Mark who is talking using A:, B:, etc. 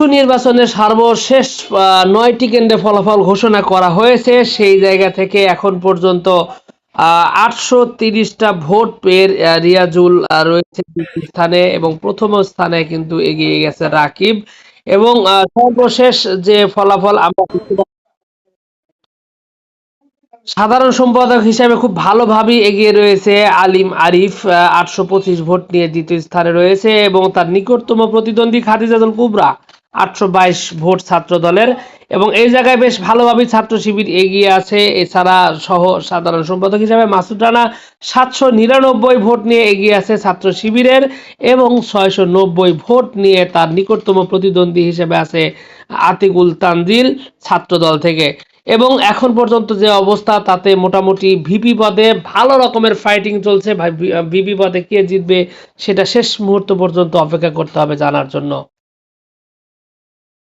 A: নির্বাচনের সর্বশেষ ৯টি কেন্দ্রে ফলাফল ঘোষণা করা হয়েছে। সেই জায়গা থেকে এখন পর্যন্ত ৮৩০টা ভোট পেয়ে রিয়াজুল রয়েছে দ্বিতীয় স্থানে এবং প্রথম স্থানে কিন্তু এগিয়ে গেছে রাকিব। এবং সর্বশেষ যে ফলাফল আমরা সাধারণ সম্পাদক হিসেবে খুব ভালোভাবেই এগিয়ে রয়েছে আলিম আরিফ, ৮২৫ ভোট নিয়ে দ্বিতীয় স্থানে রয়েছে এবং তার নিকটতম প্রতিদ্বন্দ্বী খাদিজাতুল কুবরা ৮২২ ভোট ছাত্র দলের। এবং এই জায়গায় বেশ ভালোভাবেই ছাত্র শিবির এগিয়ে আছে। এছাড়া সহ সাধারণ সম্পাদক হিসেবে মাসুদ রানা ৭৯৯ ভোট নিয়ে এগিয়ে আছে ছাত্র শিবিরের এবং ৬৯০ ভোট নিয়ে তার নিকটতম প্রতিদ্বন্দ্বী হিসেবে আছে আতিকুল তানজিল ছাত্রদল থেকে। এবং এখন পর্যন্ত যে অবস্থা তাতে মোটামুটি ভিপি পদে ভালো রকমের ফাইটিং চলছে। ভিপি পদে কে জিতবে সেটা শেষ মুহূর্ত পর্যন্ত অপেক্ষা করতে হবে জানার জন্য।